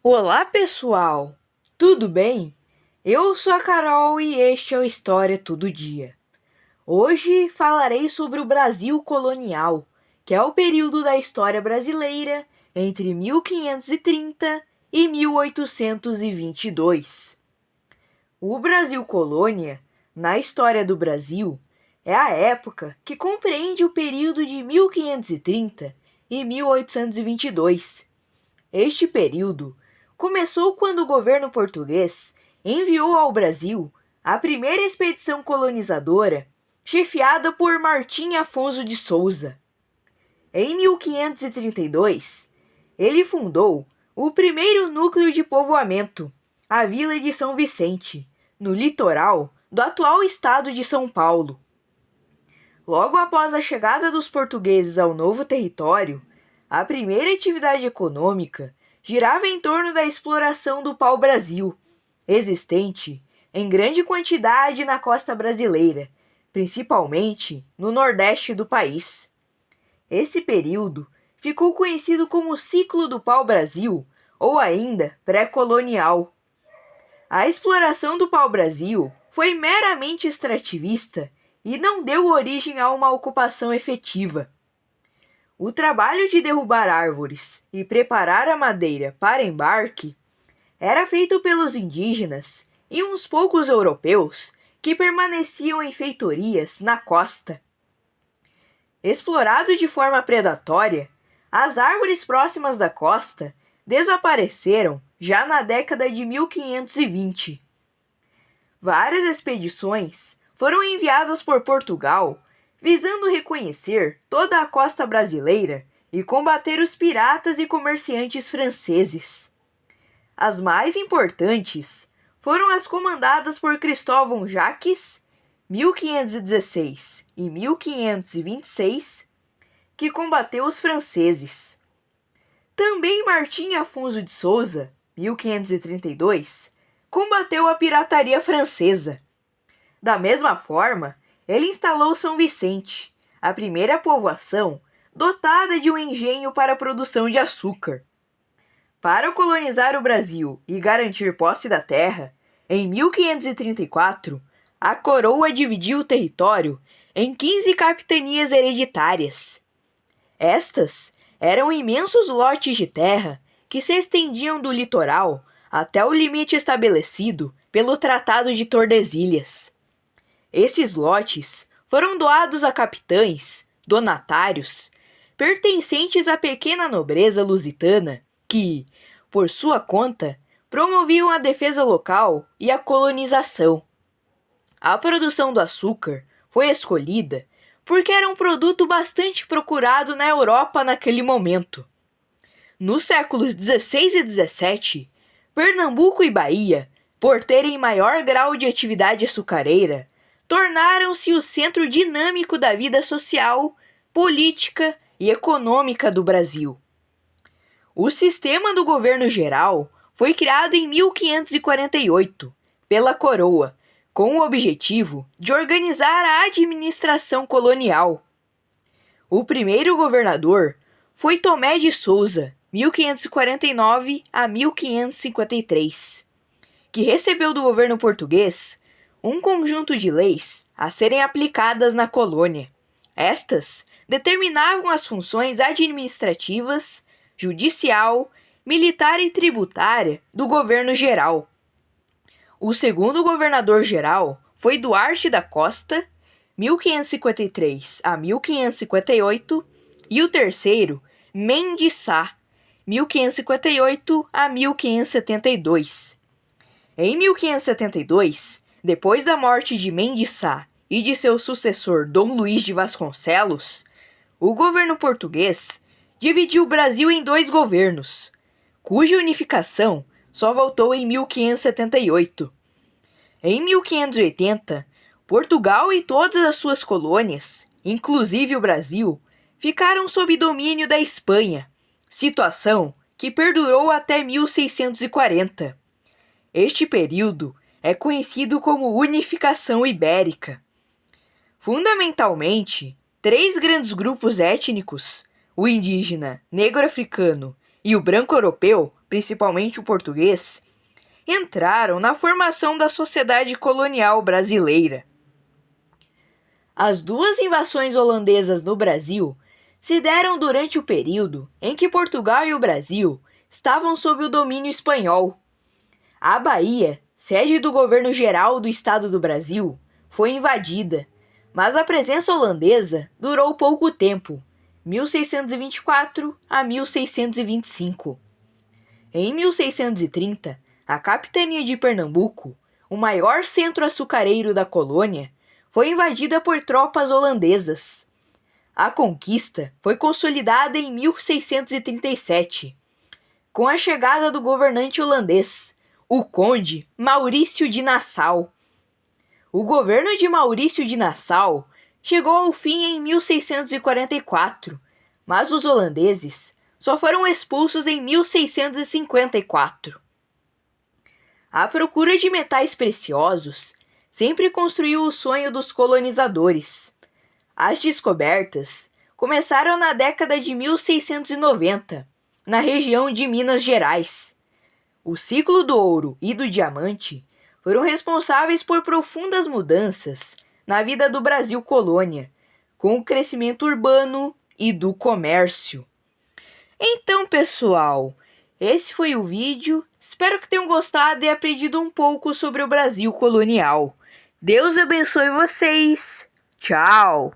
Olá, pessoal! Tudo bem? Eu sou a Carol e este é o História Todo Dia. Hoje falarei sobre o Brasil colonial, que é o período da história brasileira entre 1530 e 1822. O Brasil colônia, na história do Brasil, é a época que compreende o período de 1530 e 1822. Este período começou quando o governo português enviou ao Brasil a primeira expedição colonizadora, chefiada por Martim Afonso de Souza. Em 1532, ele fundou o primeiro núcleo de povoamento, a Vila de São Vicente, no litoral do atual estado de São Paulo. Logo após a chegada dos portugueses ao novo território, a primeira atividade econômica girava em torno da exploração do pau-brasil, existente em grande quantidade na costa brasileira, principalmente no nordeste do país. Esse período ficou conhecido como ciclo do pau-brasil ou ainda pré-colonial. A exploração do pau-brasil foi meramente extrativista e não deu origem a uma ocupação efetiva. O trabalho de derrubar árvores e preparar a madeira para embarque era feito pelos indígenas e uns poucos europeus que permaneciam em feitorias na costa. Explorado de forma predatória, as árvores próximas da costa desapareceram já na década de 1520. Várias expedições foram enviadas por Portugal visando reconhecer toda a costa brasileira e combater os piratas e comerciantes franceses. As mais importantes foram as comandadas por Cristóvão Jacques, 1516 e 1526, que combateu os franceses. Também Martim Afonso de Souza, 1532, combateu a pirataria francesa. Da mesma forma, ele instalou São Vicente, a primeira povoação dotada de um engenho para a produção de açúcar. Para colonizar o Brasil e garantir posse da terra, em 1534, a coroa dividiu o território em 15 capitanias hereditárias. Estas eram imensos lotes de terra que se estendiam do litoral até o limite estabelecido pelo Tratado de Tordesilhas. Esses lotes foram doados a capitães, donatários, pertencentes à pequena nobreza lusitana que, por sua conta, promoviam a defesa local e a colonização. A produção do açúcar foi escolhida porque era um produto bastante procurado na Europa naquele momento. Nos séculos XVI e XVII, Pernambuco e Bahia, por terem maior grau de atividade açucareira, tornaram-se o centro dinâmico da vida social, política e econômica do Brasil. O sistema do governo geral foi criado em 1548 pela coroa, com o objetivo de organizar a administração colonial. O primeiro governador foi Tomé de Souza, 1549 a 1553, que recebeu do governo português um conjunto de leis a serem aplicadas na colônia. Estas determinavam as funções administrativas, judicial, militar e tributária do governo geral. O segundo governador-geral foi Duarte da Costa, 1553 a 1558, e o terceiro, Mendes Sá, 1558 a 1572. Em 1572, depois da morte de Mendes Sá e de seu sucessor Dom Luís de Vasconcelos, o governo português dividiu o Brasil em dois governos, cuja unificação só voltou em 1578. Em 1580, Portugal e todas as suas colônias, inclusive o Brasil, ficaram sob domínio da Espanha, situação que perdurou até 1640. Este período é conhecido como Unificação Ibérica. Fundamentalmente, três grandes grupos étnicos, o indígena, negro-africano e o branco-europeu, principalmente o português, entraram na formação da sociedade colonial brasileira. As duas invasões holandesas no Brasil se deram durante o período em que Portugal e o Brasil estavam sob o domínio espanhol. A Bahia, sede do governo geral do Estado do Brasil, foi invadida, mas a presença holandesa durou pouco tempo, 1624 a 1625. Em 1630, a capitania de Pernambuco, o maior centro açucareiro da colônia, foi invadida por tropas holandesas. A conquista foi consolidada em 1637, com a chegada do governante holandês, o conde Maurício de Nassau. O governo de Maurício de Nassau chegou ao fim em 1644, mas os holandeses só foram expulsos em 1654. A procura de metais preciosos sempre construiu o sonho dos colonizadores. As descobertas começaram na década de 1690, na região de Minas Gerais. O ciclo do ouro e do diamante foram responsáveis por profundas mudanças na vida do Brasil colônia, com o crescimento urbano e do comércio. Então, pessoal, esse foi o vídeo. Espero que tenham gostado e aprendido um pouco sobre o Brasil colonial. Deus abençoe vocês. Tchau!